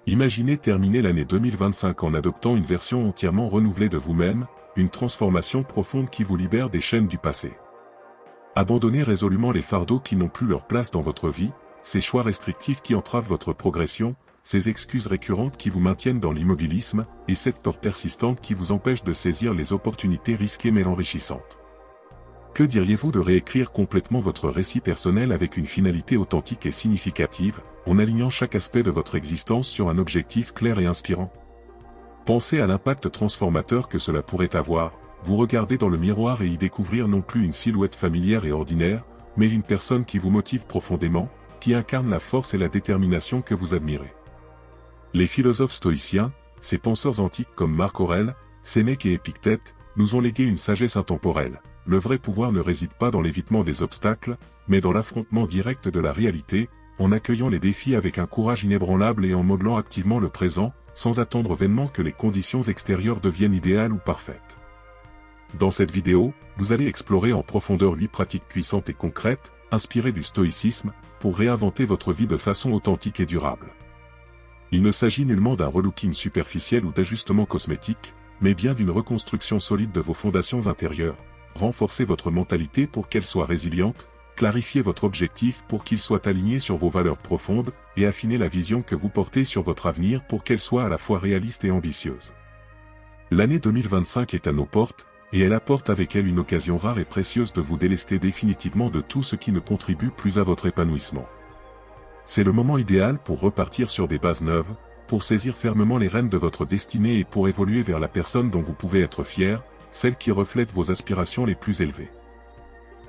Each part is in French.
Imaginez terminer l'année 2025 en adoptant une version entièrement renouvelée de vous-même, une transformation profonde qui vous libère des chaînes du passé. Abandonnez résolument les fardeaux qui n'ont plus leur place dans votre vie, ces choix restrictifs qui entravent votre progression, ces excuses récurrentes qui vous maintiennent dans l'immobilisme, et cette peur persistante qui vous empêche de saisir les opportunités risquées mais enrichissantes. Que diriez-vous de réécrire complètement votre récit personnel avec une finalité authentique et significative, en alignant chaque aspect de votre existence sur un objectif clair et inspirant? Pensez à l'impact transformateur que cela pourrait avoir, vous regarder dans le miroir et y découvrir non plus une silhouette familière et ordinaire, mais une personne qui vous motive profondément, qui incarne la force et la détermination que vous admirez. Les philosophes stoïciens, ces penseurs antiques comme Marc Aurèle, Sénèque et Épictète, nous ont légué une sagesse intemporelle. Le vrai pouvoir ne réside pas dans l'évitement des obstacles, mais dans l'affrontement direct de la réalité, en accueillant les défis avec un courage inébranlable et en modelant activement le présent, sans attendre vainement que les conditions extérieures deviennent idéales ou parfaites. Dans cette vidéo, vous allez explorer en profondeur 8 pratiques puissantes et concrètes, inspirées du stoïcisme, pour réinventer votre vie de façon authentique et durable. Il ne s'agit nullement d'un relooking superficiel ou d'ajustement cosmétique, mais bien d'une reconstruction solide de vos fondations intérieures. Renforcez votre mentalité pour qu'elle soit résiliente, clarifiez votre objectif pour qu'il soit aligné sur vos valeurs profondes, et affinez la vision que vous portez sur votre avenir pour qu'elle soit à la fois réaliste et ambitieuse. L'année 2025 est à nos portes, et elle apporte avec elle une occasion rare et précieuse de vous délester définitivement de tout ce qui ne contribue plus à votre épanouissement. C'est le moment idéal pour repartir sur des bases neuves, pour saisir fermement les rênes de votre destinée et pour évoluer vers la personne dont vous pouvez être fier, celle qui reflète vos aspirations les plus élevées.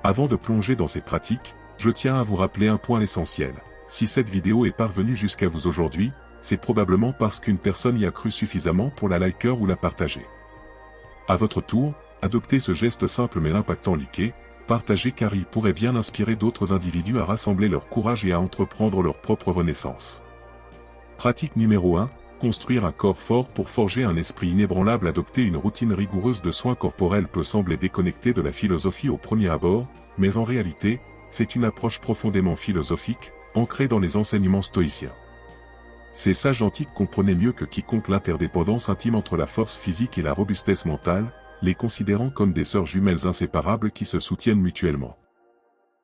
Avant de plonger dans ces pratiques, je tiens à vous rappeler un point essentiel. Si cette vidéo est parvenue jusqu'à vous aujourd'hui, c'est probablement parce qu'une personne y a cru suffisamment pour la liker ou la partager. À votre tour, adoptez ce geste simple mais impactant liker, partagez car il pourrait bien inspirer d'autres individus à rassembler leur courage et à entreprendre leur propre renaissance. Pratique numéro 1. Construire un corps fort pour forger un esprit inébranlable. Adopter une routine rigoureuse de soins corporels peut sembler déconnectée de la philosophie au premier abord, mais en réalité, c'est une approche profondément philosophique, ancrée dans les enseignements stoïciens. Ces sages antiques comprenaient mieux que quiconque l'interdépendance intime entre la force physique et la robustesse mentale, les considérant comme des sœurs jumelles inséparables qui se soutiennent mutuellement.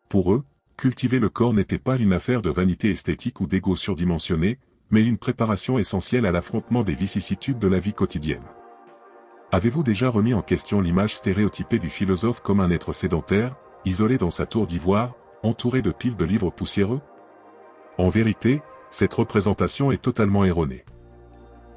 Pour eux, cultiver le corps n'était pas une affaire de vanité esthétique ou d'ego surdimensionné, mais une préparation essentielle à l'affrontement des vicissitudes de la vie quotidienne. Avez-vous déjà remis en question l'image stéréotypée du philosophe comme un être sédentaire, isolé dans sa tour d'ivoire, entouré de piles de livres poussiéreux? En vérité, cette représentation est totalement erronée.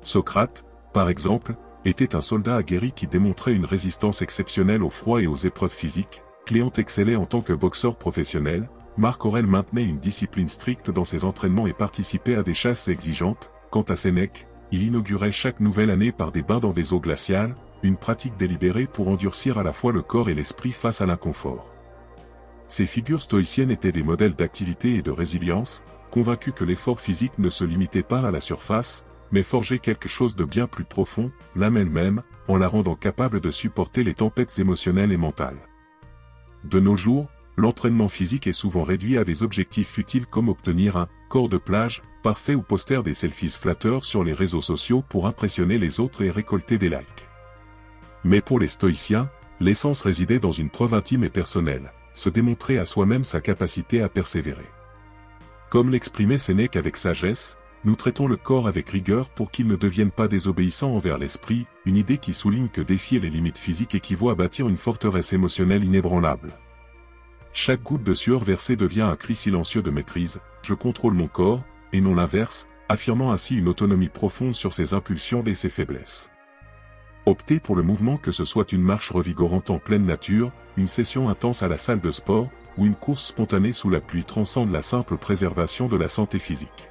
Socrate, par exemple, était un soldat aguerri qui démontrait une résistance exceptionnelle au froid et aux épreuves physiques. Cléon excellait en tant que boxeur professionnel. Marc Aurèle maintenait une discipline stricte dans ses entraînements et participait à des chasses exigeantes. Quant à Sénèque, il inaugurait chaque nouvelle année par des bains dans des eaux glaciales, une pratique délibérée pour endurcir à la fois le corps et l'esprit face à l'inconfort. Ces figures stoïciennes étaient des modèles d'activité et de résilience, convaincus que l'effort physique ne se limitait pas à la surface, mais forgeait quelque chose de bien plus profond, l'âme elle-même, en la rendant capable de supporter les tempêtes émotionnelles et mentales. De nos jours, l'entraînement physique est souvent réduit à des objectifs futiles comme obtenir un « corps de plage » parfait ou poster des selfies flatteurs sur les réseaux sociaux pour impressionner les autres et récolter des likes. Mais pour les stoïciens, l'essence résidait dans une preuve intime et personnelle, se démontrer à soi-même sa capacité à persévérer. Comme l'exprimait Sénèque avec sagesse, nous traitons le corps avec rigueur pour qu'il ne devienne pas désobéissant envers l'esprit, une idée qui souligne que défier les limites physiques équivaut à bâtir une forteresse émotionnelle inébranlable. Chaque goutte de sueur versée devient un cri silencieux de maîtrise, je contrôle mon corps, et non l'inverse, affirmant ainsi une autonomie profonde sur ses impulsions et ses faiblesses. Optez pour le mouvement, que ce soit une marche revigorante en pleine nature, une session intense à la salle de sport, ou une course spontanée sous la pluie transcende la simple préservation de la santé physique.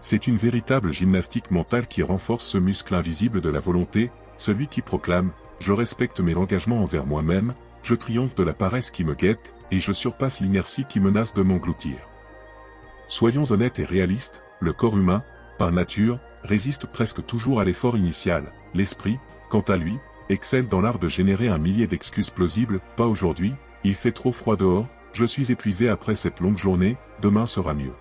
C'est une véritable gymnastique mentale qui renforce ce muscle invisible de la volonté, celui qui proclame « Je respecte mes engagements envers moi-même, je triomphe de la paresse qui me guette, et je surpasse l'inertie qui menace de m'engloutir. » Soyons honnêtes et réalistes, le corps humain, par nature, résiste presque toujours à l'effort initial. L'esprit, quant à lui, excelle dans l'art de générer un millier d'excuses plausibles. « Pas aujourd'hui, il fait trop froid dehors, je suis épuisé après cette longue journée, demain sera mieux. »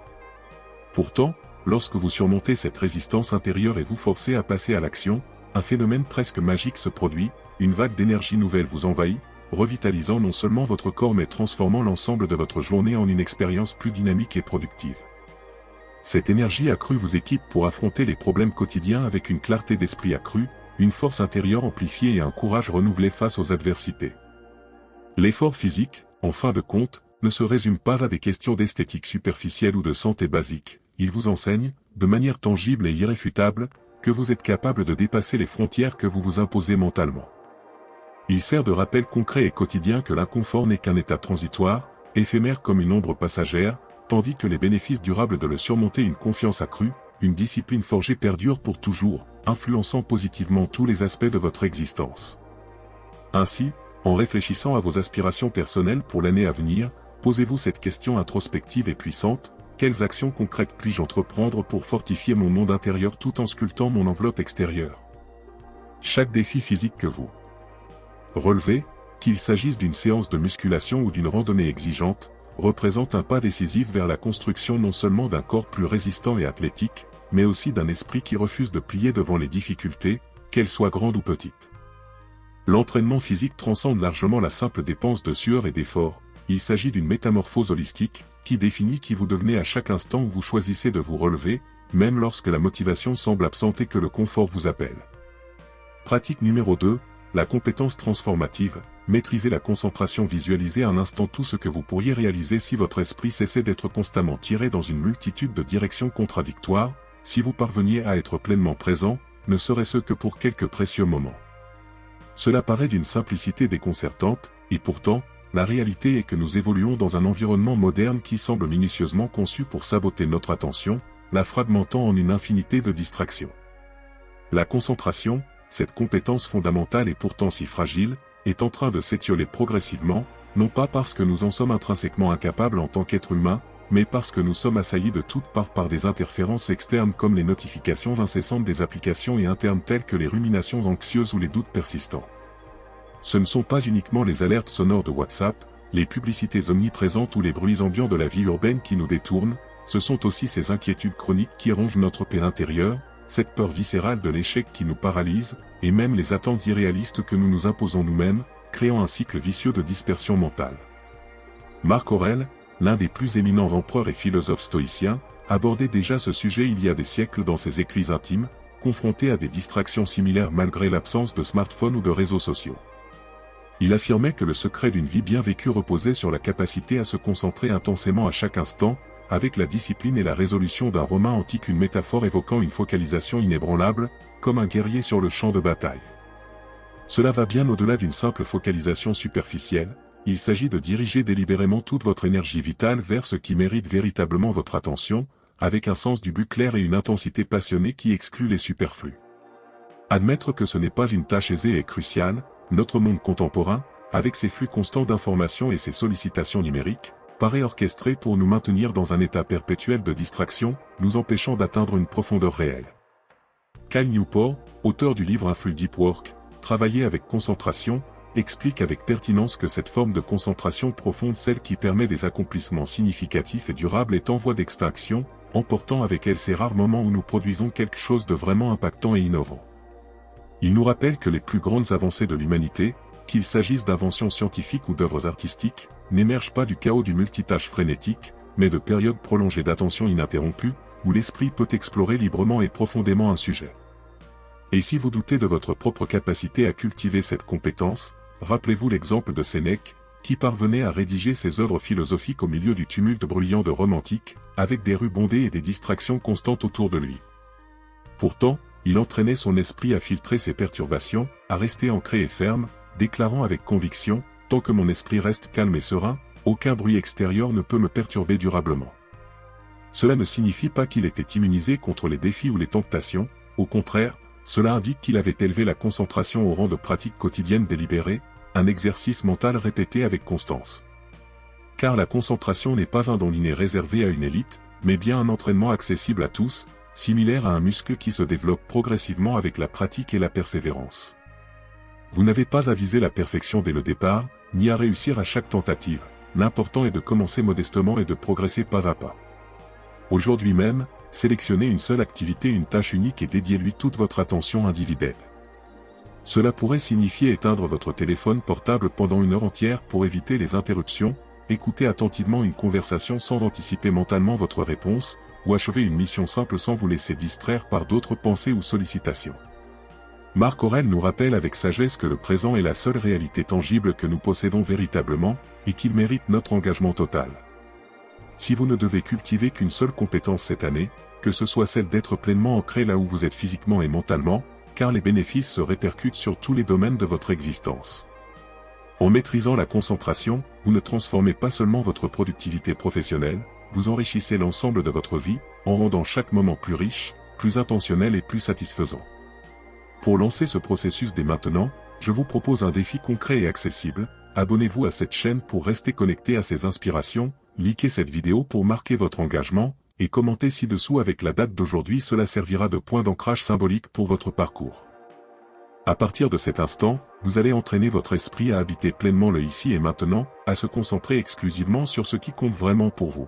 Pourtant, lorsque vous surmontez cette résistance intérieure et vous forcez à passer à l'action, un phénomène presque magique se produit, une vague d'énergie nouvelle vous envahit, revitalisant non seulement votre corps mais transformant l'ensemble de votre journée en une expérience plus dynamique et productive. Cette énergie accrue vous équipe pour affronter les problèmes quotidiens avec une clarté d'esprit accrue, une force intérieure amplifiée et un courage renouvelé face aux adversités. L'effort physique, en fin de compte, ne se résume pas à des questions d'esthétique superficielle ou de santé basique, il vous enseigne, de manière tangible et irréfutable, que vous êtes capable de dépasser les frontières que vous vous imposez mentalement. Il sert de rappel concret et quotidien que l'inconfort n'est qu'un état transitoire, éphémère comme une ombre passagère, tandis que les bénéfices durables de le surmonter une confiance accrue, une discipline forgée perdure pour toujours, influençant positivement tous les aspects de votre existence. Ainsi, en réfléchissant à vos aspirations personnelles pour l'année à venir, posez-vous cette question introspective et puissante: quelles actions concrètes puis-je entreprendre pour fortifier mon monde intérieur tout en sculptant mon enveloppe extérieure? Chaque défi physique que vous relevez, qu'il s'agisse d'une séance de musculation ou d'une randonnée exigeante, représente un pas décisif vers la construction non seulement d'un corps plus résistant et athlétique, mais aussi d'un esprit qui refuse de plier devant les difficultés, qu'elles soient grandes ou petites. L'entraînement physique transcende largement la simple dépense de sueur et d'effort, il s'agit d'une métamorphose holistique, qui définit qui vous devenez à chaque instant où vous choisissez de vous relever, même lorsque la motivation semble absente et que le confort vous appelle. Pratique numéro 2, la compétence transformative. Maîtrisez la concentration, visualisez un instant tout ce que vous pourriez réaliser si votre esprit cessait d'être constamment tiré dans une multitude de directions contradictoires, si vous parveniez à être pleinement présent, ne serait-ce que pour quelques précieux moments. Cela paraît d'une simplicité déconcertante, et pourtant, la réalité est que nous évoluons dans un environnement moderne qui semble minutieusement conçu pour saboter notre attention, la fragmentant en une infinité de distractions. La concentration, cette compétence fondamentale et pourtant si fragile, est en train de s'étioler progressivement, non pas parce que nous en sommes intrinsèquement incapables en tant qu'êtres humains, mais parce que nous sommes assaillis de toutes parts par des interférences externes comme les notifications incessantes des applications et internes telles que les ruminations anxieuses ou les doutes persistants. Ce ne sont pas uniquement les alertes sonores de WhatsApp, les publicités omniprésentes ou les bruits ambiants de la vie urbaine qui nous détournent, ce sont aussi ces inquiétudes chroniques qui rongent notre paix intérieure, cette peur viscérale de l'échec qui nous paralyse, et même les attentes irréalistes que nous nous imposons nous-mêmes, créant un cycle vicieux de dispersion mentale. Marc Aurèle, l'un des plus éminents empereurs et philosophes stoïciens, abordait déjà ce sujet il y a des siècles dans ses écrits intimes, confronté à des distractions similaires malgré l'absence de smartphones ou de réseaux sociaux. Il affirmait que le secret d'une vie bien vécue reposait sur la capacité à se concentrer intensément à chaque instant, avec la discipline et la résolution d'un Romain antique, une métaphore évoquant une focalisation inébranlable, comme un guerrier sur le champ de bataille. Cela va bien au-delà d'une simple focalisation superficielle, il s'agit de diriger délibérément toute votre énergie vitale vers ce qui mérite véritablement votre attention, avec un sens du but clair et une intensité passionnée qui exclut les superflus. Admettre que ce n'est pas une tâche aisée est crucial, notre monde contemporain, avec ses flux constants d'informations et ses sollicitations numériques, paraît orchestré pour nous maintenir dans un état perpétuel de distraction, nous empêchant d'atteindre une profondeur réelle. Cal Newport, auteur du livre Un Full Deep Work, travailler avec concentration, explique avec pertinence que cette forme de concentration profonde, celle qui permet des accomplissements significatifs et durables, est en voie d'extinction, emportant avec elle ces rares moments où nous produisons quelque chose de vraiment impactant et innovant. Il nous rappelle que les plus grandes avancées de l'humanité, qu'il s'agisse d'inventions scientifiques ou d'œuvres artistiques, n'émergent pas du chaos du multitâche frénétique, mais de périodes prolongées d'attention ininterrompue, où l'esprit peut explorer librement et profondément un sujet. Et si vous doutez de votre propre capacité à cultiver cette compétence, rappelez-vous l'exemple de Sénèque, qui parvenait à rédiger ses œuvres philosophiques au milieu du tumulte bruyant de romantiques, avec des rues bondées et des distractions constantes autour de lui. Pourtant, il entraînait son esprit à filtrer ses perturbations, à rester ancré et ferme, déclarant avec conviction, « Tant que mon esprit reste calme et serein, aucun bruit extérieur ne peut me perturber durablement. » Cela ne signifie pas qu'il était immunisé contre les défis ou les tentations, au contraire, cela indique qu'il avait élevé la concentration au rang de pratique quotidienne délibérée, un exercice mental répété avec constance. Car la concentration n'est pas un don inné réservé à une élite, mais bien un entraînement accessible à tous, similaire à un muscle qui se développe progressivement avec la pratique et la persévérance. Vous n'avez pas à viser la perfection dès le départ, ni à réussir à chaque tentative, l'important est de commencer modestement et de progresser pas à pas. Aujourd'hui même, sélectionnez une seule activité, une tâche unique et dédiez-lui toute votre attention individuelle. Cela pourrait signifier éteindre votre téléphone portable pendant une heure entière pour éviter les interruptions, écouter attentivement une conversation sans anticiper mentalement votre réponse, ou achever une mission simple sans vous laisser distraire par d'autres pensées ou sollicitations. Marc Aurèle nous rappelle avec sagesse que le présent est la seule réalité tangible que nous possédons véritablement, et qu'il mérite notre engagement total. Si vous ne devez cultiver qu'une seule compétence cette année, que ce soit celle d'être pleinement ancré là où vous êtes physiquement et mentalement, car les bénéfices se répercutent sur tous les domaines de votre existence. En maîtrisant la concentration, vous ne transformez pas seulement votre productivité professionnelle, vous enrichissez l'ensemble de votre vie, en rendant chaque moment plus riche, plus intentionnel et plus satisfaisant. Pour lancer ce processus dès maintenant, je vous propose un défi concret et accessible. Abonnez-vous à cette chaîne pour rester connecté à ces inspirations, likez cette vidéo pour marquer votre engagement, et commentez ci-dessous avec la date d'aujourd'hui, cela servira de point d'ancrage symbolique pour votre parcours. À partir de cet instant, vous allez entraîner votre esprit à habiter pleinement le ici et maintenant, à se concentrer exclusivement sur ce qui compte vraiment pour vous.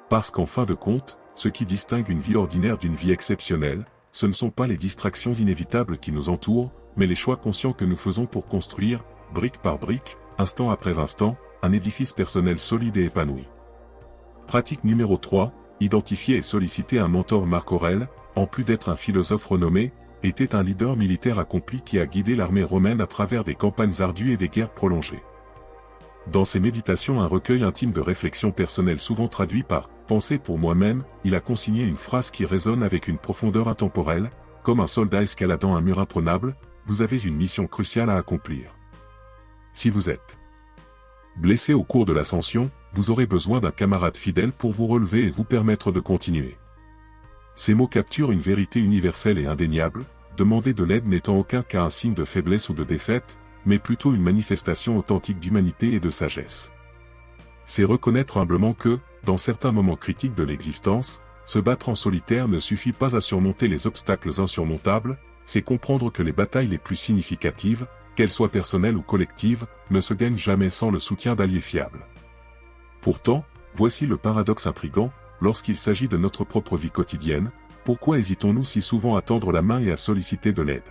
Parce qu'en fin de compte, ce qui distingue une vie ordinaire d'une vie exceptionnelle, ce ne sont pas les distractions inévitables qui nous entourent, mais les choix conscients que nous faisons pour construire, brique par brique, instant après instant, un édifice personnel solide et épanoui. Pratique numéro 3, identifier et solliciter un mentor. Marc Aurèle, en plus d'être un philosophe renommé, était un leader militaire accompli qui a guidé l'armée romaine à travers des campagnes ardues et des guerres prolongées. Dans ses méditations, un recueil intime de réflexions personnelles souvent traduit par « Pensée pour moi-même », il a consigné une phrase qui résonne avec une profondeur intemporelle, comme un soldat escaladant un mur imprenable, vous avez une mission cruciale à accomplir. Si vous êtes blessé au cours de l'ascension, vous aurez besoin d'un camarade fidèle pour vous relever et vous permettre de continuer. Ces mots capturent une vérité universelle et indéniable, demander de l'aide n'étant aucun cas un signe de faiblesse ou de défaite, mais plutôt une manifestation authentique d'humanité et de sagesse. C'est reconnaître humblement que, dans certains moments critiques de l'existence, se battre en solitaire ne suffit pas à surmonter les obstacles insurmontables, c'est comprendre que les batailles les plus significatives, qu'elles soient personnelles ou collectives, ne se gagnent jamais sans le soutien d'alliés fiables. Pourtant, voici le paradoxe intrigant, lorsqu'il s'agit de notre propre vie quotidienne, pourquoi hésitons-nous si souvent à tendre la main et à solliciter de l'aide?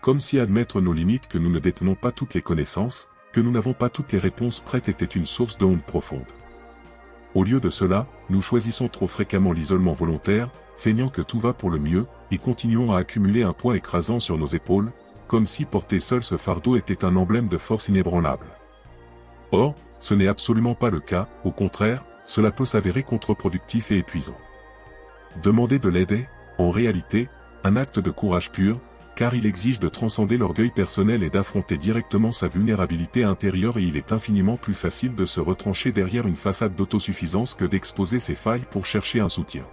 Comme si admettre nos limites, que nous ne détenons pas toutes les connaissances, que nous n'avons pas toutes les réponses prêtes était une source de honte profonde. Au lieu de cela, nous choisissons trop fréquemment l'isolement volontaire, feignant que tout va pour le mieux, et continuons à accumuler un poids écrasant sur nos épaules, comme si porter seul ce fardeau était un emblème de force inébranlable. Or, ce n'est absolument pas le cas, au contraire, cela peut s'avérer contre-productif et épuisant. Demander de l'aide est, en réalité, un acte de courage pur, car il exige de transcender l'orgueil personnel et d'affronter directement sa vulnérabilité intérieure, et il est infiniment plus facile de se retrancher derrière une façade d'autosuffisance que d'exposer ses failles pour chercher un soutien.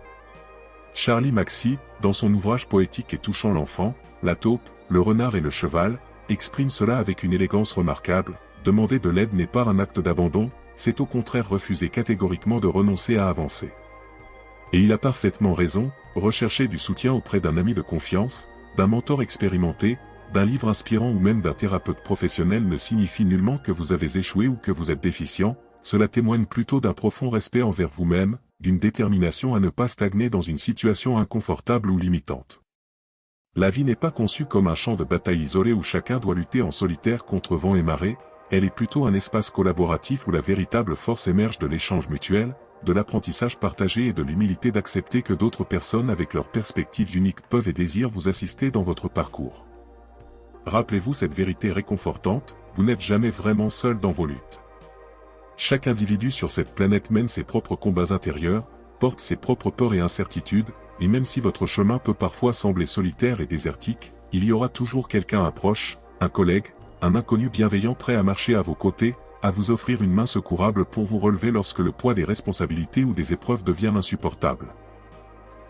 Charlie Mackay, dans son ouvrage poétique et touchant L'enfant, la taupe, le renard et le cheval, exprime cela avec une élégance remarquable. Demander de l'aide n'est pas un acte d'abandon, c'est au contraire refuser catégoriquement de renoncer à avancer. Et il a parfaitement raison, rechercher du soutien auprès d'un ami de confiance, d'un mentor expérimenté, d'un livre inspirant ou même d'un thérapeute professionnel ne signifie nullement que vous avez échoué ou que vous êtes déficient, cela témoigne plutôt d'un profond respect envers vous-même, d'une détermination à ne pas stagner dans une situation inconfortable ou limitante. La vie n'est pas conçue comme un champ de bataille isolé où chacun doit lutter en solitaire contre vent et marée, elle est plutôt un espace collaboratif où la véritable force émerge de l'échange mutuel, de l'apprentissage partagé et de l'humilité d'accepter que d'autres personnes avec leurs perspectives uniques peuvent et désirent vous assister dans votre parcours. Rappelez-vous cette vérité réconfortante, vous n'êtes jamais vraiment seul dans vos luttes. Chaque individu sur cette planète mène ses propres combats intérieurs, porte ses propres peurs et incertitudes, et même si votre chemin peut parfois sembler solitaire et désertique, il y aura toujours quelqu'un, un proche, un collègue, un inconnu bienveillant prêt à marcher à vos côtés, à vous offrir une main secourable pour vous relever lorsque le poids des responsabilités ou des épreuves devient insupportable.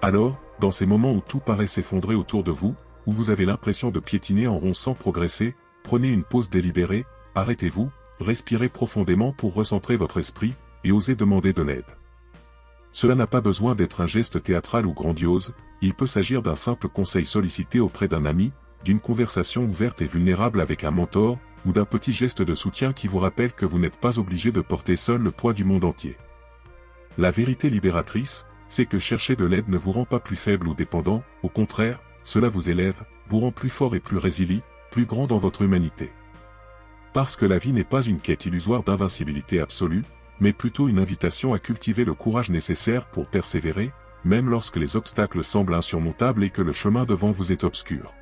Alors, dans ces moments où tout paraît s'effondrer autour de vous, où vous avez l'impression de piétiner en rond sans progresser, prenez une pause délibérée, arrêtez-vous, respirez profondément pour recentrer votre esprit, et osez demander de l'aide. Cela n'a pas besoin d'être un geste théâtral ou grandiose, il peut s'agir d'un simple conseil sollicité auprès d'un ami, d'une conversation ouverte et vulnérable avec un mentor, ou d'un petit geste de soutien qui vous rappelle que vous n'êtes pas obligé de porter seul le poids du monde entier. La vérité libératrice, c'est que chercher de l'aide ne vous rend pas plus faible ou dépendant, au contraire, cela vous élève, vous rend plus fort et plus résilient, plus grand dans votre humanité. Parce que la vie n'est pas une quête illusoire d'invincibilité absolue, mais plutôt une invitation à cultiver le courage nécessaire pour persévérer, même lorsque les obstacles semblent insurmontables et que le chemin devant vous est obscur.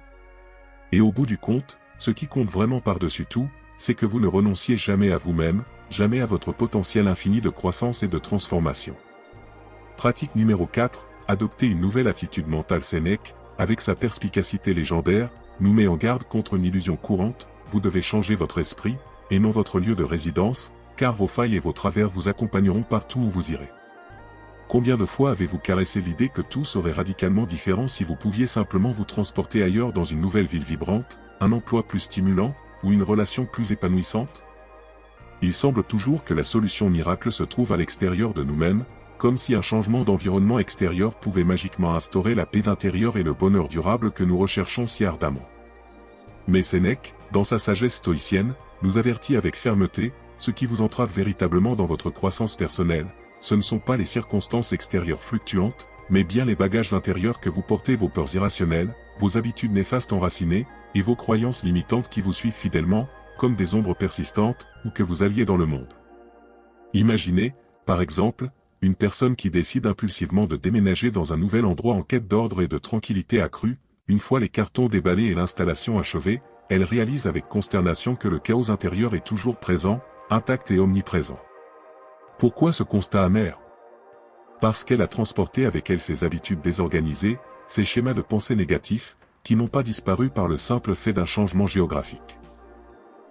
Et au bout du compte, ce qui compte vraiment par-dessus tout, c'est que vous ne renonciez jamais à vous-même, jamais à votre potentiel infini de croissance et de transformation. Pratique numéro 4, adopter une nouvelle attitude mentale. Sénèque, avec sa perspicacité légendaire, nous met en garde contre une illusion courante, vous devez changer votre esprit, et non votre lieu de résidence, car vos failles et vos travers vous accompagneront partout où vous irez. Combien de fois avez-vous caressé l'idée que tout serait radicalement différent si vous pouviez simplement vous transporter ailleurs dans une nouvelle ville vibrante, un emploi plus stimulant, ou une relation plus épanouissante? Il semble toujours que la solution miracle se trouve à l'extérieur de nous-mêmes, comme si un changement d'environnement extérieur pouvait magiquement instaurer la paix intérieure et le bonheur durable que nous recherchons si ardemment. Mais Sénèque, dans sa sagesse stoïcienne, nous avertit avec fermeté, ce qui vous entrave véritablement dans votre croissance personnelle, ce ne sont pas les circonstances extérieures fluctuantes, mais bien les bagages intérieurs que vous portez, vos peurs irrationnelles, vos habitudes néfastes enracinées, et vos croyances limitantes qui vous suivent fidèlement, comme des ombres persistantes, ou que vous alliez dans le monde. Imaginez, par exemple, une personne qui décide impulsivement de déménager dans un nouvel endroit en quête d'ordre et de tranquillité accrue. Une fois les cartons déballés et l'installation achevée, elle réalise avec consternation que le chaos intérieur est toujours présent, intact et omniprésent. Pourquoi ce constat amer? Parce qu'elle a transporté avec elle ses habitudes désorganisées, ses schémas de pensée négatifs, qui n'ont pas disparu par le simple fait d'un changement géographique.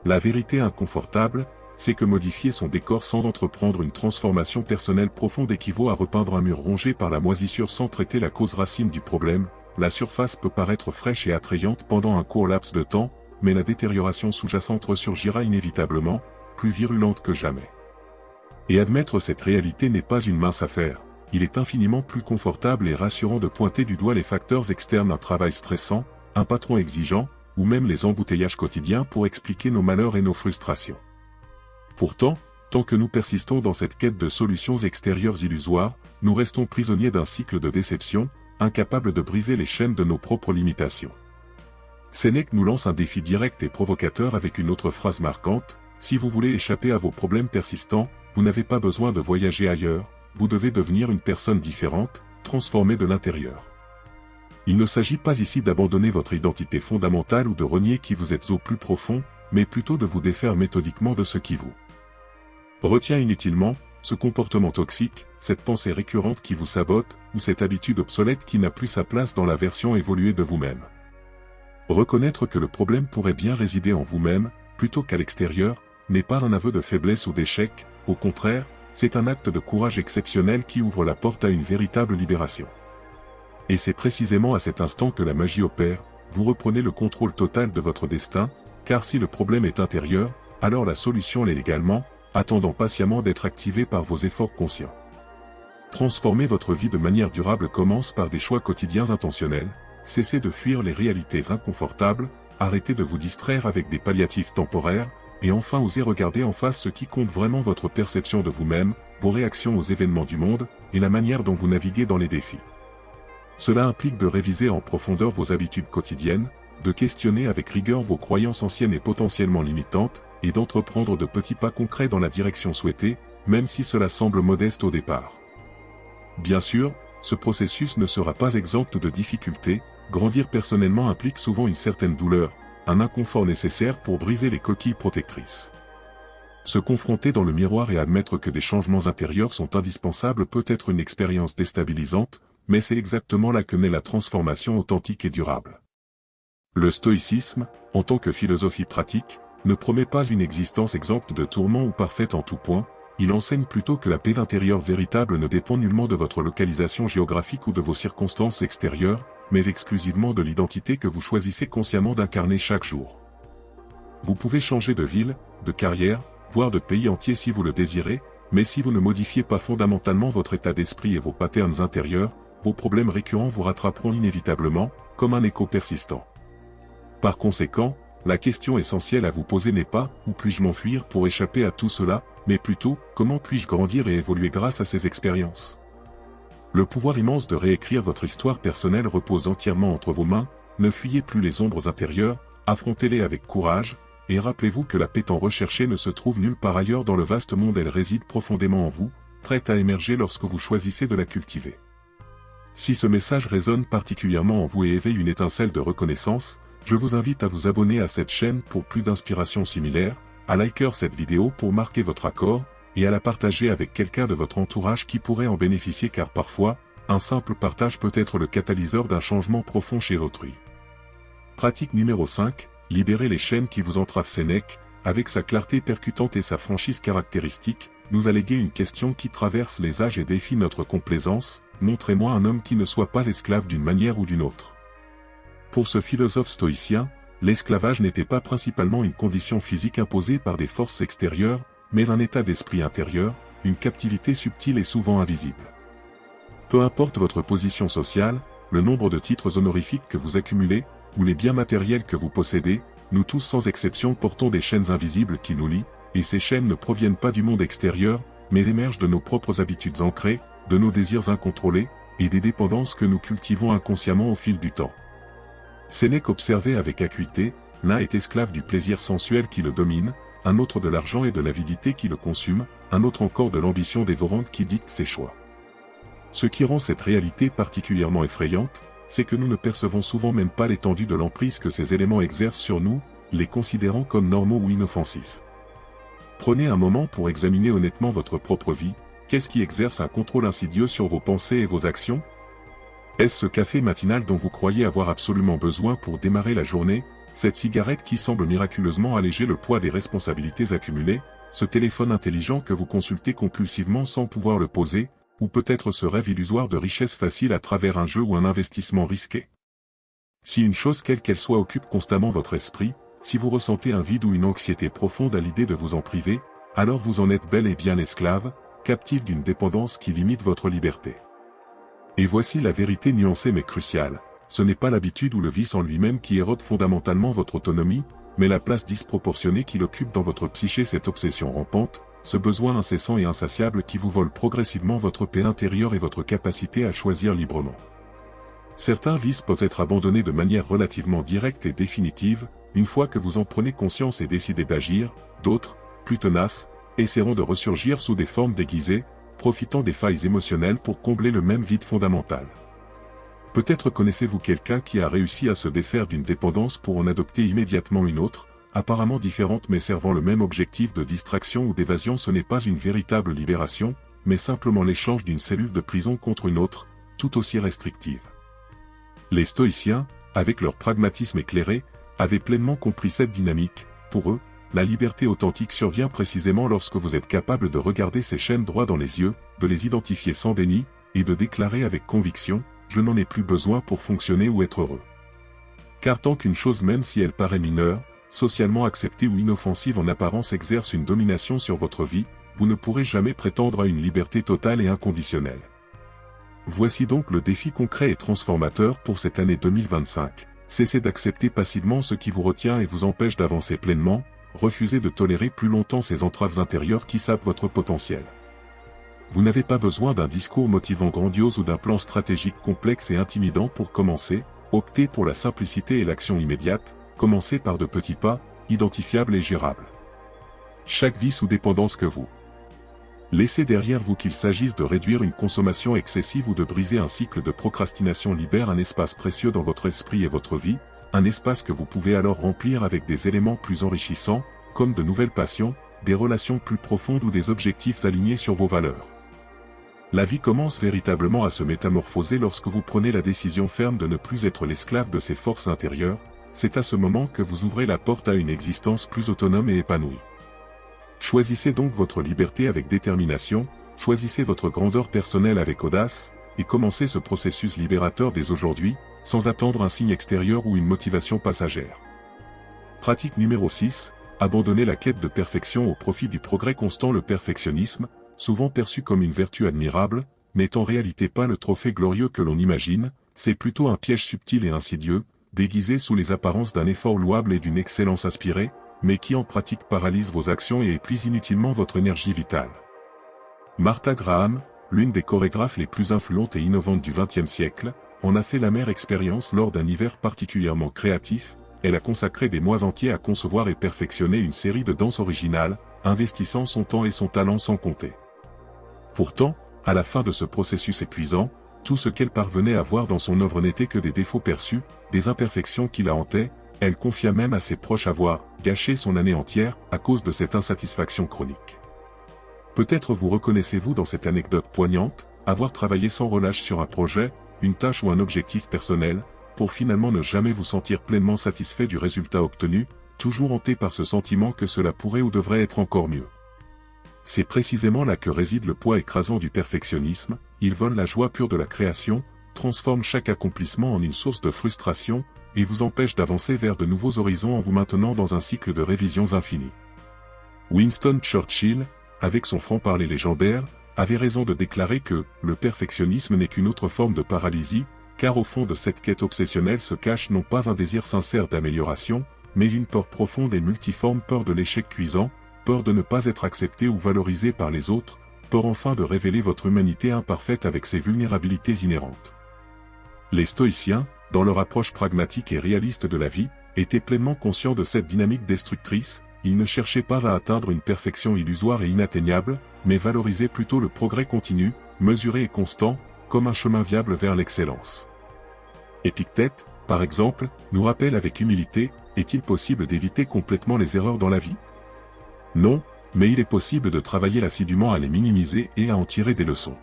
La vérité inconfortable, c'est que modifier son décor sans entreprendre une transformation personnelle profonde équivaut à repeindre un mur rongé par la moisissure sans traiter la cause racine du problème. La surface peut paraître fraîche et attrayante pendant un court laps de temps, mais la détérioration sous-jacente ressurgira inévitablement, plus virulente que jamais. Et admettre cette réalité n'est pas une mince affaire. Il est infiniment plus confortable et rassurant de pointer du doigt les facteurs externes, un travail stressant, un patron exigeant, ou même les embouteillages quotidiens pour expliquer nos malheurs et nos frustrations. Pourtant, tant que nous persistons dans cette quête de solutions extérieures illusoires, nous restons prisonniers d'un cycle de déception, incapables de briser les chaînes de nos propres limitations. Sénèque nous lance un défi direct et provocateur avec une autre phrase marquante: si vous voulez échapper à vos problèmes persistants, vous n'avez pas besoin de voyager ailleurs, vous devez devenir une personne différente, transformée de l'intérieur. Il ne s'agit pas ici d'abandonner votre identité fondamentale ou de renier qui vous êtes au plus profond, mais plutôt de vous défaire méthodiquement de ce qui vous retient inutilement, ce comportement toxique, cette pensée récurrente qui vous sabote, ou cette habitude obsolète qui n'a plus sa place dans la version évoluée de vous-même. Reconnaître que le problème pourrait bien résider en vous-même, plutôt qu'à l'extérieur, n'est pas un aveu de faiblesse ou d'échec, au contraire, c'est un acte de courage exceptionnel qui ouvre la porte à une véritable libération. Et c'est précisément à cet instant que la magie opère, vous reprenez le contrôle total de votre destin, car si le problème est intérieur, alors la solution l'est également, attendant patiemment d'être activée par vos efforts conscients. Transformer votre vie de manière durable commence par des choix quotidiens intentionnels, cessez de fuir les réalités inconfortables, arrêtez de vous distraire avec des palliatifs temporaires, et enfin osez regarder en face ce qui compte vraiment: votre perception de vous-même, vos réactions aux événements du monde, et la manière dont vous naviguez dans les défis. Cela implique de réviser en profondeur vos habitudes quotidiennes, de questionner avec rigueur vos croyances anciennes et potentiellement limitantes, et d'entreprendre de petits pas concrets dans la direction souhaitée, même si cela semble modeste au départ. Bien sûr, ce processus ne sera pas exempt de difficultés. Grandir personnellement implique souvent une certaine douleur, un inconfort nécessaire pour briser les coquilles protectrices. Se confronter dans le miroir et admettre que des changements intérieurs sont indispensables peut être une expérience déstabilisante, mais c'est exactement là que naît la transformation authentique et durable. Le stoïcisme, en tant que philosophie pratique, ne promet pas une existence exempte de tourments ou parfaite en tout point. Il enseigne plutôt que la paix intérieure véritable ne dépend nullement de votre localisation géographique ou de vos circonstances extérieures, mais exclusivement de l'identité que vous choisissez consciemment d'incarner chaque jour. Vous pouvez changer de ville, de carrière, voire de pays entier si vous le désirez, mais si vous ne modifiez pas fondamentalement votre état d'esprit et vos patterns intérieurs, vos problèmes récurrents vous rattraperont inévitablement, comme un écho persistant. Par conséquent, la question essentielle à vous poser n'est pas « où puis-je m'enfuir pour échapper à tout cela ?», mais plutôt « comment puis-je grandir et évoluer grâce à ces expériences ?» Le pouvoir immense de réécrire votre histoire personnelle repose entièrement entre vos mains, ne fuyez plus les ombres intérieures, affrontez-les avec courage, et rappelez-vous que la paix tant recherchée ne se trouve nulle part ailleurs dans le vaste monde, elle réside profondément en vous, prête à émerger lorsque vous choisissez de la cultiver. Si ce message résonne particulièrement en vous et éveille une étincelle de reconnaissance, je vous invite à vous abonner à cette chaîne pour plus d'inspirations similaires, à liker cette vidéo pour marquer votre accord, et à la partager avec quelqu'un de votre entourage qui pourrait en bénéficier car parfois, un simple partage peut être le catalyseur d'un changement profond chez autrui. Pratique numéro 5, libérez les chaînes qui vous entravent. Sénèque, avec sa clarté percutante et sa franchise caractéristique, nous a légué une question qui traverse les âges et défie notre complaisance: montrez-moi un homme qui ne soit pas esclave d'une manière ou d'une autre. Pour ce philosophe stoïcien, l'esclavage n'était pas principalement une condition physique imposée par des forces extérieures, mais un état d'esprit intérieur, une captivité subtile et souvent invisible. Peu importe votre position sociale, le nombre de titres honorifiques que vous accumulez, ou les biens matériels que vous possédez, nous tous sans exception portons des chaînes invisibles qui nous lient, et ces chaînes ne proviennent pas du monde extérieur, mais émergent de nos propres habitudes ancrées, de nos désirs incontrôlés, et des dépendances que nous cultivons inconsciemment au fil du temps. Sénèque observait avec acuité: l'un est esclave du plaisir sensuel qui le domine, un autre de l'argent et de l'avidité qui le consument, un autre encore de l'ambition dévorante qui dicte ses choix. Ce qui rend cette réalité particulièrement effrayante, c'est que nous ne percevons souvent même pas l'étendue de l'emprise que ces éléments exercent sur nous, les considérant comme normaux ou inoffensifs. Prenez un moment pour examiner honnêtement votre propre vie. Qu'est-ce qui exerce un contrôle insidieux sur vos pensées et vos actions? Est-ce ce café matinal dont vous croyez avoir absolument besoin pour démarrer la journée, cette cigarette qui semble miraculeusement alléger le poids des responsabilités accumulées, ce téléphone intelligent que vous consultez compulsivement sans pouvoir le poser, ou peut-être ce rêve illusoire de richesse facile à travers un jeu ou un investissement risqué? Si une chose quelle qu'elle soit occupe constamment votre esprit, si vous ressentez un vide ou une anxiété profonde à l'idée de vous en priver, alors vous en êtes bel et bien esclave, captif d'une dépendance qui limite votre liberté. Et voici la vérité nuancée mais cruciale: ce n'est pas l'habitude ou le vice en lui-même qui érode fondamentalement votre autonomie, mais la place disproportionnée qu'il occupe dans votre psyché, cette obsession rampante, ce besoin incessant et insatiable qui vous vole progressivement votre paix intérieure et votre capacité à choisir librement. Certains vices peuvent être abandonnés de manière relativement directe et définitive, une fois que vous en prenez conscience et décidez d'agir. D'autres, plus tenaces, essaieront de ressurgir sous des formes déguisées, profitant des failles émotionnelles pour combler le même vide fondamental. Peut-être connaissez-vous quelqu'un qui a réussi à se défaire d'une dépendance pour en adopter immédiatement une autre, apparemment différente mais servant le même objectif de distraction ou d'évasion. Ce n'est pas une véritable libération, mais simplement l'échange d'une cellule de prison contre une autre, tout aussi restrictive. Les stoïciens, avec leur pragmatisme éclairé, avaient pleinement compris cette dynamique. Pour eux, la liberté authentique survient précisément lorsque vous êtes capable de regarder ces chaînes droit dans les yeux, de les identifier sans déni, et de déclarer avec conviction: je n'en ai plus besoin pour fonctionner ou être heureux. Car tant qu'une chose, même si elle paraît mineure, socialement acceptée ou inoffensive en apparence, exerce une domination sur votre vie, vous ne pourrez jamais prétendre à une liberté totale et inconditionnelle. Voici donc le défi concret et transformateur pour cette année 2025. Cessez d'accepter passivement ce qui vous retient et vous empêche d'avancer pleinement, refusez de tolérer plus longtemps ces entraves intérieures qui sapent votre potentiel. Vous n'avez pas besoin d'un discours motivant grandiose ou d'un plan stratégique complexe et intimidant pour commencer. Optez pour la simplicité et l'action immédiate, commencez par de petits pas, identifiables et gérables. Chaque vice ou dépendance que vous laissez derrière vous, qu'il s'agisse de réduire une consommation excessive ou de briser un cycle de procrastination, libère un espace précieux dans votre esprit et votre vie, un espace que vous pouvez alors remplir avec des éléments plus enrichissants, comme de nouvelles passions, des relations plus profondes ou des objectifs alignés sur vos valeurs. La vie commence véritablement à se métamorphoser lorsque vous prenez la décision ferme de ne plus être l'esclave de ces forces intérieures. C'est à ce moment que vous ouvrez la porte à une existence plus autonome et épanouie. Choisissez donc votre liberté avec détermination, choisissez votre grandeur personnelle avec audace, et commencez ce processus libérateur dès aujourd'hui, sans attendre un signe extérieur ou une motivation passagère. Pratique numéro 6, abandonnez la quête de perfection au profit du progrès constant. Le perfectionnisme, souvent perçu comme une vertu admirable, n'est en réalité pas le trophée glorieux que l'on imagine, c'est plutôt un piège subtil et insidieux, déguisé sous les apparences d'un effort louable et d'une excellence aspirée, mais qui en pratique paralyse vos actions et épuise inutilement votre énergie vitale. Martha Graham, l'une des chorégraphes les plus influentes et innovantes du XXe siècle, en a fait l'amère expérience lors d'un hiver particulièrement créatif. Elle a consacré des mois entiers à concevoir et perfectionner une série de danses originales, investissant son temps et son talent sans compter. Pourtant, à la fin de ce processus épuisant, tout ce qu'elle parvenait à voir dans son œuvre n'était que des défauts perçus, des imperfections qui la hantaient. Elle confia même à ses proches avoir gâché son année entière à cause de cette insatisfaction chronique. Peut-être vous reconnaissez-vous dans cette anecdote poignante, avoir travaillé sans relâche sur un projet, une tâche ou un objectif personnel, pour finalement ne jamais vous sentir pleinement satisfait du résultat obtenu, toujours hanté par ce sentiment que cela pourrait ou devrait être encore mieux. C'est précisément là que réside le poids écrasant du perfectionnisme. Il vole la joie pure de la création, transforme chaque accomplissement en une source de frustration, et vous empêche d'avancer vers de nouveaux horizons en vous maintenant dans un cycle de révisions infinies. Winston Churchill, avec son franc-parler légendaire, avait raison de déclarer que le perfectionnisme n'est qu'une autre forme de paralysie, car au fond de cette quête obsessionnelle se cache non pas un désir sincère d'amélioration, mais une peur profonde et multiforme, peur de l'échec cuisant, peur de ne pas être accepté ou valorisé par les autres, peur enfin de révéler votre humanité imparfaite avec ses vulnérabilités inhérentes. Les stoïciens, dans leur approche pragmatique et réaliste de la vie, étaient pleinement conscients de cette dynamique destructrice. Ils ne cherchaient pas à atteindre une perfection illusoire et inatteignable, mais valorisaient plutôt le progrès continu, mesuré et constant, comme un chemin viable vers l'excellence. Épictète, par exemple, nous rappelle avec humilité, est-il possible d'éviter complètement les erreurs dans la vie? Non, mais il est possible de travailler assidûment à les minimiser et à en tirer des leçons.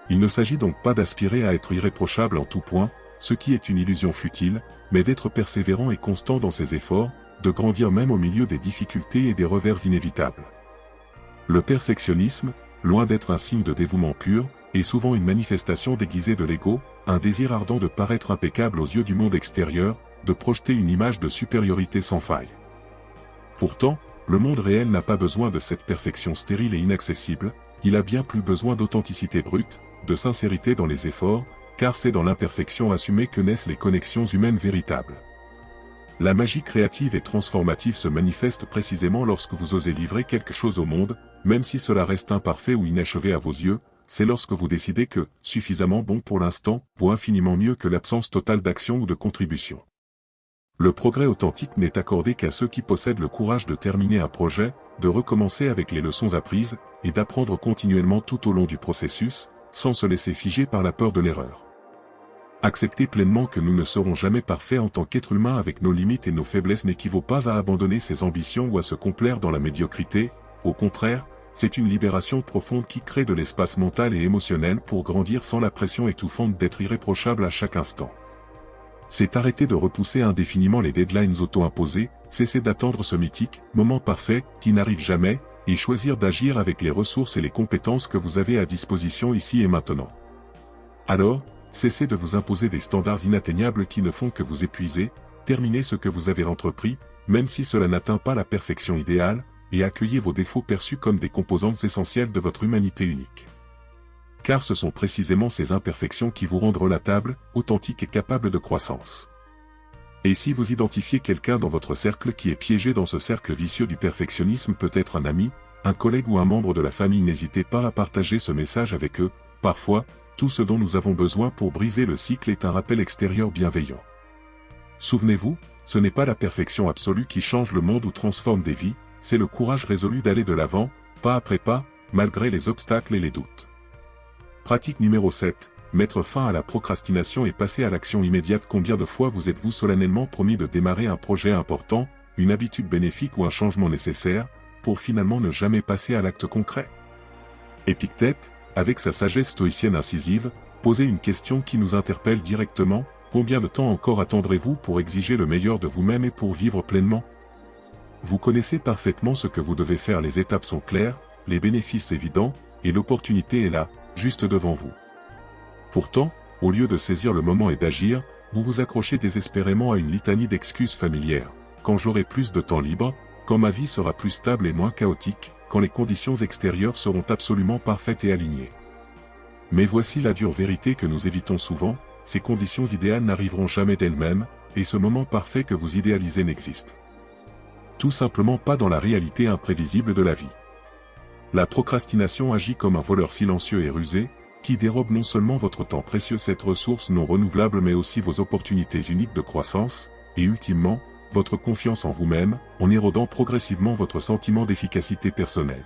Il ne s'agit donc pas d'aspirer à être irréprochable en tout point, ce qui est une illusion futile, mais d'être persévérant et constant dans ses efforts, de grandir même au milieu des difficultés et des revers inévitables. Le perfectionnisme, loin d'être un signe de dévouement pur, est souvent une manifestation déguisée de l'ego, un désir ardent de paraître impeccable aux yeux du monde extérieur, de projeter une image de supériorité sans faille. Pourtant, le monde réel n'a pas besoin de cette perfection stérile et inaccessible, il a bien plus besoin d'authenticité brute, de sincérité dans les efforts, car c'est dans l'imperfection assumée que naissent les connexions humaines véritables. La magie créative et transformative se manifeste précisément lorsque vous osez livrer quelque chose au monde, même si cela reste imparfait ou inachevé à vos yeux, c'est lorsque vous décidez que, suffisamment bon pour l'instant, vaut infiniment mieux que l'absence totale d'action ou de contribution. Le progrès authentique n'est accordé qu'à ceux qui possèdent le courage de terminer un projet, de recommencer avec les leçons apprises, et d'apprendre continuellement tout au long du processus, sans se laisser figer par la peur de l'erreur. Accepter pleinement que nous ne serons jamais parfaits en tant qu'êtres humains avec nos limites et nos faiblesses n'équivaut pas à abandonner ses ambitions ou à se complaire dans la médiocrité, au contraire, c'est une libération profonde qui crée de l'espace mental et émotionnel pour grandir sans la pression étouffante d'être irréprochable à chaque instant. C'est arrêter de repousser indéfiniment les deadlines auto-imposées, cesser d'attendre ce mythique moment parfait qui n'arrive jamais, et choisir d'agir avec les ressources et les compétences que vous avez à disposition ici et maintenant. Alors, cessez de vous imposer des standards inatteignables qui ne font que vous épuiser, terminez ce que vous avez entrepris, même si cela n'atteint pas la perfection idéale, et accueillez vos défauts perçus comme des composantes essentielles de votre humanité unique. Car ce sont précisément ces imperfections qui vous rendent relatable, authentique et capable de croissance. Et si vous identifiez quelqu'un dans votre cercle qui est piégé dans ce cercle vicieux du perfectionnisme, peut-être un ami, un collègue ou un membre de la famille, n'hésitez pas à partager ce message avec eux. Parfois, tout ce dont nous avons besoin pour briser le cycle est un rappel extérieur bienveillant. Souvenez-vous, ce n'est pas la perfection absolue qui change le monde ou transforme des vies, c'est le courage résolu d'aller de l'avant, pas après pas, malgré les obstacles et les doutes. Pratique numéro 7. Mettre fin à la procrastination et passer à l'action immédiate. Combien de fois vous êtes-vous solennellement promis de démarrer un projet important, une habitude bénéfique ou un changement nécessaire, pour finalement ne jamais passer à l'acte concret? Épictète, avec sa sagesse stoïcienne incisive, posait une question qui nous interpelle directement: combien de temps encore attendrez-vous pour exiger le meilleur de vous-même et pour vivre pleinement? Vous connaissez parfaitement ce que vous devez faire, les étapes sont claires, les bénéfices évidents, et l'opportunité est là, juste devant vous. Pourtant, au lieu de saisir le moment et d'agir, vous vous accrochez désespérément à une litanie d'excuses familières. Quand j'aurai plus de temps libre, quand ma vie sera plus stable et moins chaotique, quand les conditions extérieures seront absolument parfaites et alignées. Mais voici la dure vérité que nous évitons souvent: ces conditions idéales n'arriveront jamais d'elles-mêmes, et ce moment parfait que vous idéalisez n'existe tout simplement pas dans la réalité imprévisible de la vie. La procrastination agit comme un voleur silencieux et rusé, qui dérobe non seulement votre temps précieux, cette ressource non renouvelable, mais aussi vos opportunités uniques de croissance, et ultimement, votre confiance en vous-même, en érodant progressivement votre sentiment d'efficacité personnelle.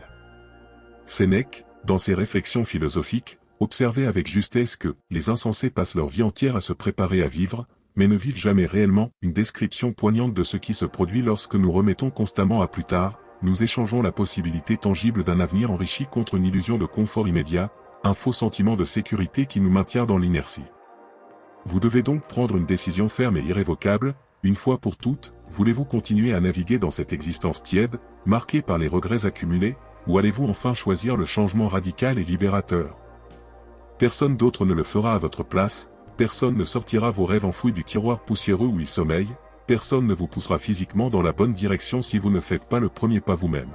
Sénèque, dans ses réflexions philosophiques, observait avec justesse que les insensés passent leur vie entière à se préparer à vivre, mais ne vivent jamais réellement. Une description poignante de ce qui se produit lorsque nous remettons constamment à plus tard, nous échangeons la possibilité tangible d'un avenir enrichi contre une illusion de confort immédiat, un faux sentiment de sécurité qui nous maintient dans l'inertie. Vous devez donc prendre une décision ferme et irrévocable, une fois pour toutes. Voulez-vous continuer à naviguer dans cette existence tiède, marquée par les regrets accumulés, ou allez-vous enfin choisir le changement radical et libérateur? Personne d'autre ne le fera à votre place, personne ne sortira vos rêves enfouis du tiroir poussiéreux où ils sommeillent, personne ne vous poussera physiquement dans la bonne direction si vous ne faites pas le premier pas vous-même.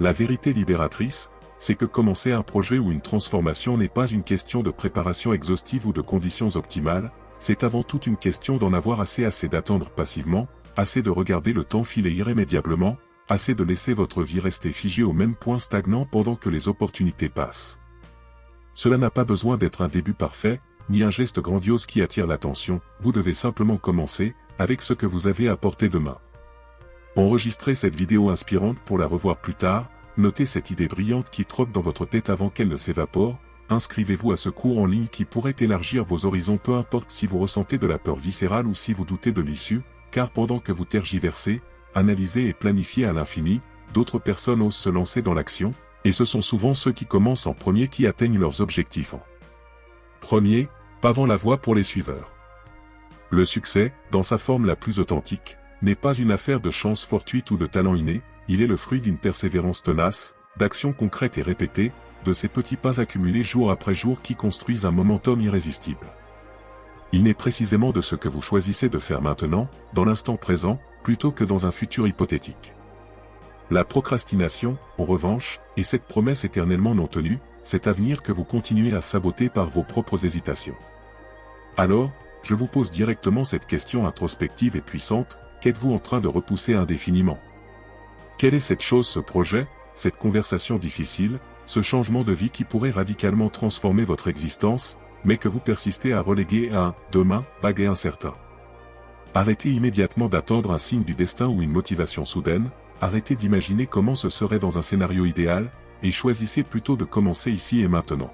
La vérité libératrice, c'est que commencer un projet ou une transformation n'est pas une question de préparation exhaustive ou de conditions optimales, c'est avant tout une question d'en avoir assez d'attendre passivement, assez de regarder le temps filer irrémédiablement, assez de laisser votre vie rester figée au même point stagnant pendant que les opportunités passent. Cela n'a pas besoin d'être un début parfait, ni un geste grandiose qui attire l'attention, vous devez simplement commencer, avec ce que vous avez à portée de main. Enregistrez cette vidéo inspirante pour la revoir plus tard, notez cette idée brillante qui trotte dans votre tête avant qu'elle ne s'évapore, inscrivez-vous à ce cours en ligne qui pourrait élargir vos horizons, peu importe si vous ressentez de la peur viscérale ou si vous doutez de l'issue, car pendant que vous tergiversez, analysez et planifiez à l'infini, d'autres personnes osent se lancer dans l'action, et ce sont souvent ceux qui commencent en premier qui atteignent leurs objectifs. Premier, pavant la voie pour les suiveurs. Le succès, dans sa forme la plus authentique, n'est pas une affaire de chance fortuite ou de talent inné, il est le fruit d'une persévérance tenace, d'actions concrètes et répétées, de ces petits pas accumulés jour après jour qui construisent un momentum irrésistible. Il n'est précisément de ce que vous choisissez de faire maintenant, dans l'instant présent, plutôt que dans un futur hypothétique. La procrastination, en revanche, est cette promesse éternellement non tenue, cet avenir que vous continuez à saboter par vos propres hésitations. Alors, je vous pose directement cette question introspective et puissante, qu'êtes-vous en train de repousser indéfiniment? Quelle est cette chose, ce projet, cette conversation difficile, ce changement de vie qui pourrait radicalement transformer votre existence, mais que vous persistez à reléguer à un « demain » vague et incertain? Arrêtez immédiatement d'attendre un signe du destin ou une motivation soudaine, arrêtez d'imaginer comment ce serait dans un scénario idéal, et choisissez plutôt de commencer ici et maintenant.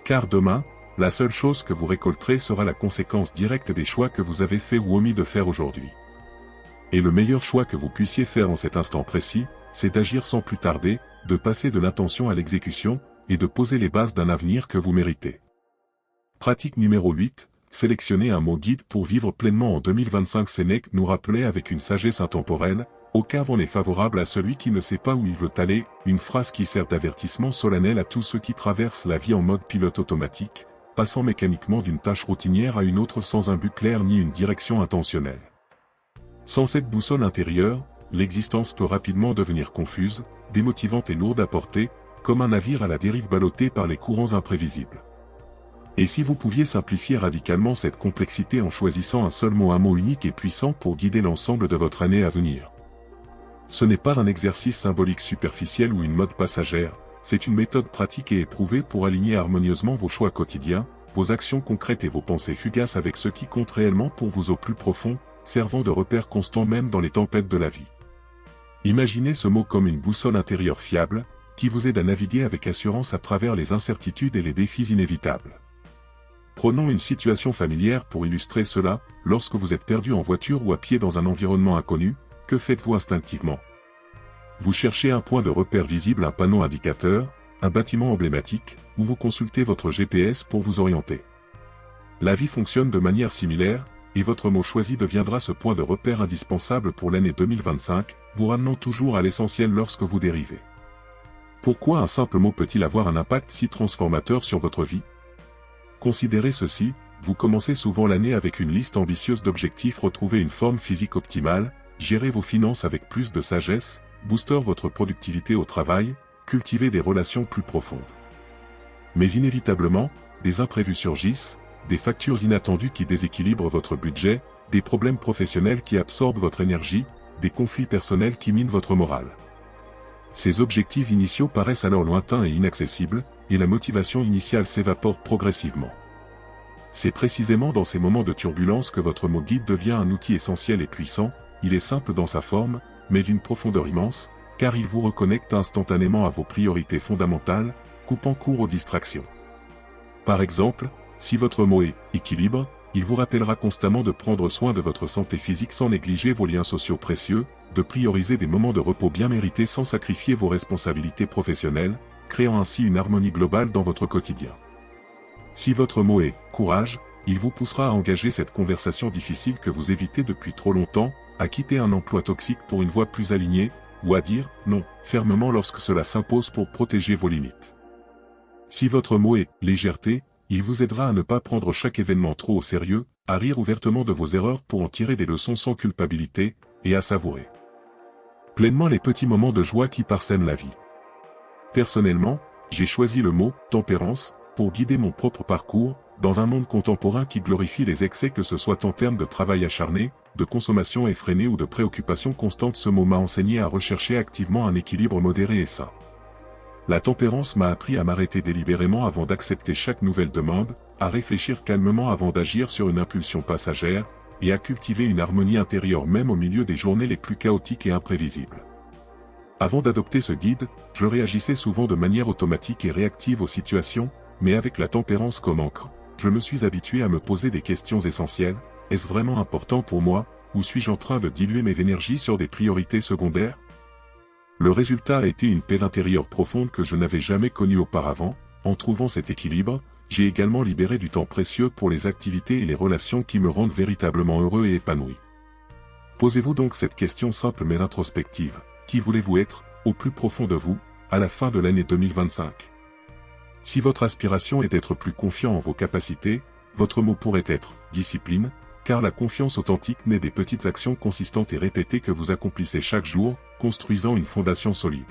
Car demain, la seule chose que vous récolterez sera la conséquence directe des choix que vous avez faits ou omis de faire aujourd'hui. Et le meilleur choix que vous puissiez faire en cet instant précis, c'est d'agir sans plus tarder, de passer de l'intention à l'exécution, et de poser les bases d'un avenir que vous méritez. Pratique numéro 8, sélectionnez un mot guide pour vivre pleinement en 2025. Sénèque nous rappelait avec une sagesse intemporelle, aucun vent n'est favorable à celui qui ne sait pas où il veut aller, une phrase qui sert d'avertissement solennel à tous ceux qui traversent la vie en mode pilote automatique, passant mécaniquement d'une tâche routinière à une autre sans un but clair ni une direction intentionnelle. Sans cette boussole intérieure, l'existence peut rapidement devenir confuse, démotivante et lourde à porter, comme un navire à la dérive ballotté par les courants imprévisibles. Et si vous pouviez simplifier radicalement cette complexité en choisissant un seul mot, un mot unique et puissant pour guider l'ensemble de votre année à venir? Ce n'est pas un exercice symbolique superficiel ou une mode passagère, c'est une méthode pratique et éprouvée pour aligner harmonieusement vos choix quotidiens, vos actions concrètes et vos pensées fugaces avec ce qui compte réellement pour vous au plus profond, servant de repère constant même dans les tempêtes de la vie. Imaginez ce mot comme une boussole intérieure fiable, qui vous aide à naviguer avec assurance à travers les incertitudes et les défis inévitables. Prenons une situation familière pour illustrer cela, lorsque vous êtes perdu en voiture ou à pied dans un environnement inconnu, que faites-vous instinctivement? Vous cherchez un point de repère visible, un panneau indicateur, un bâtiment emblématique, ou vous consultez votre GPS pour vous orienter. La vie fonctionne de manière similaire, et votre mot choisi deviendra ce point de repère indispensable pour l'année 2025, vous ramenant toujours à l'essentiel lorsque vous dérivez. Pourquoi un simple mot peut-il avoir un impact si transformateur sur votre vie? Considérez ceci, vous commencez souvent l'année avec une liste ambitieuse d'objectifs, retrouver une forme physique optimale, gérer vos finances avec plus de sagesse, booster votre productivité au travail, cultiver des relations plus profondes. Mais inévitablement, des imprévus surgissent, des factures inattendues qui déséquilibrent votre budget, des problèmes professionnels qui absorbent votre énergie, des conflits personnels qui minent votre morale. Ces objectifs initiaux paraissent alors lointains et inaccessibles, et la motivation initiale s'évapore progressivement. C'est précisément dans ces moments de turbulence que votre mot guide devient un outil essentiel et puissant. Il est simple dans sa forme, mais d'une profondeur immense, car il vous reconnecte instantanément à vos priorités fondamentales, coupant court aux distractions. Par exemple, si votre mot est « équilibre », il vous rappellera constamment de prendre soin de votre santé physique sans négliger vos liens sociaux précieux, de prioriser des moments de repos bien mérités sans sacrifier vos responsabilités professionnelles, créant ainsi une harmonie globale dans votre quotidien. Si votre mot est « courage », il vous poussera à engager cette conversation difficile que vous évitez depuis trop longtemps, à quitter un emploi toxique pour une voie plus alignée, ou à dire « non » fermement lorsque cela s'impose pour protéger vos limites. Si votre mot est « légèreté », il vous aidera à ne pas prendre chaque événement trop au sérieux, à rire ouvertement de vos erreurs pour en tirer des leçons sans culpabilité, et à savourer pleinement les petits moments de joie qui parsèment la vie. Personnellement, j'ai choisi le mot « tempérance » pour guider mon propre parcours, dans un monde contemporain qui glorifie les excès, que ce soit en termes de travail acharné, de consommation effrénée ou de préoccupation constante. Ce mot m'a enseigné à rechercher activement un équilibre modéré et sain. La tempérance m'a appris à m'arrêter délibérément avant d'accepter chaque nouvelle demande, à réfléchir calmement avant d'agir sur une impulsion passagère, et à cultiver une harmonie intérieure même au milieu des journées les plus chaotiques et imprévisibles. Avant d'adopter ce guide, je réagissais souvent de manière automatique et réactive aux situations, mais avec la tempérance comme encre, je me suis habitué à me poser des questions essentielles. Est-ce vraiment important pour moi, ou suis-je en train de diluer mes énergies sur des priorités secondaires? Le résultat a été une paix intérieure profonde que je n'avais jamais connue auparavant. En trouvant cet équilibre, j'ai également libéré du temps précieux pour les activités et les relations qui me rendent véritablement heureux et épanoui. Posez-vous donc cette question simple mais introspective. Qui voulez-vous être, au plus profond de vous, à la fin de l'année 2025? Si votre aspiration est d'être plus confiant en vos capacités, votre mot pourrait être « discipline », car la confiance authentique naît des petites actions consistantes et répétées que vous accomplissez chaque jour, construisant une fondation solide.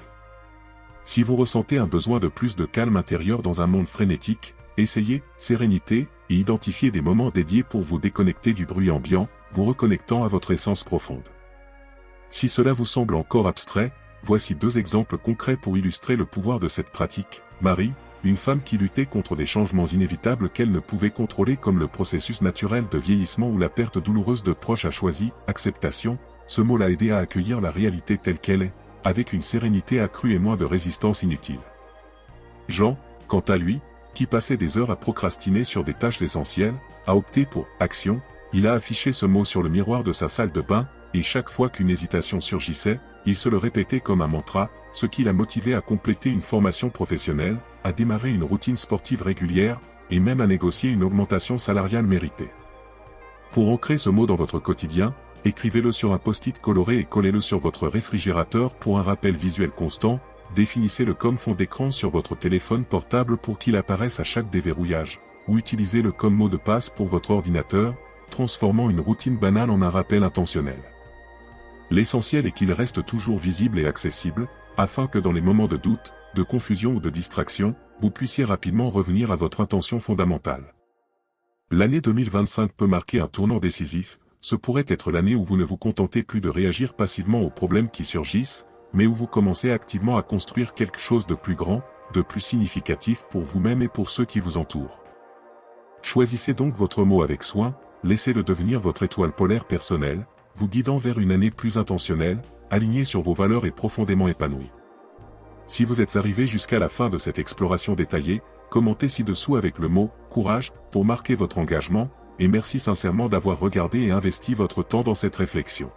Si vous ressentez un besoin de plus de calme intérieur dans un monde frénétique, essayez sérénité et identifiez des moments dédiés pour vous déconnecter du bruit ambiant, vous reconnectant à votre essence profonde. Si cela vous semble encore abstrait, voici 2 exemples concrets pour illustrer le pouvoir de cette pratique. Marie, une femme qui luttait contre des changements inévitables qu'elle ne pouvait contrôler comme le processus naturel de vieillissement ou la perte douloureuse de proches, a choisi « acceptation ». Ce mot l'a aidé à accueillir la réalité telle qu'elle est, avec une sérénité accrue et moins de résistance inutile. Jean, quant à lui, qui passait des heures à procrastiner sur des tâches essentielles, a opté pour « action ». Il a affiché ce mot sur le miroir de sa salle de bain, et chaque fois qu'une hésitation surgissait, il se le répétait comme un mantra, ce qui l'a motivé à compléter une formation professionnelle, à démarrer une routine sportive régulière, et même à négocier une augmentation salariale méritée. Pour ancrer ce mot dans votre quotidien, écrivez-le sur un post-it coloré et collez-le sur votre réfrigérateur pour un rappel visuel constant. Définissez-le comme fond d'écran sur votre téléphone portable pour qu'il apparaisse à chaque déverrouillage, ou utilisez-le comme mot de passe pour votre ordinateur, transformant une routine banale en un rappel intentionnel. L'essentiel est qu'il reste toujours visible et accessible, afin que dans les moments de doute, de confusion ou de distraction, vous puissiez rapidement revenir à votre intention fondamentale. L'année 2025 peut marquer un tournant décisif. Ce pourrait être l'année où vous ne vous contentez plus de réagir passivement aux problèmes qui surgissent, mais où vous commencez activement à construire quelque chose de plus grand, de plus significatif pour vous-même et pour ceux qui vous entourent. Choisissez donc votre mot avec soin, laissez-le devenir votre étoile polaire personnelle, vous guidant vers une année plus intentionnelle, alignée sur vos valeurs et profondément épanouie. Si vous êtes arrivé jusqu'à la fin de cette exploration détaillée, commentez ci-dessous avec le mot « courage » pour marquer votre engagement, et merci sincèrement d'avoir regardé et investi votre temps dans cette réflexion.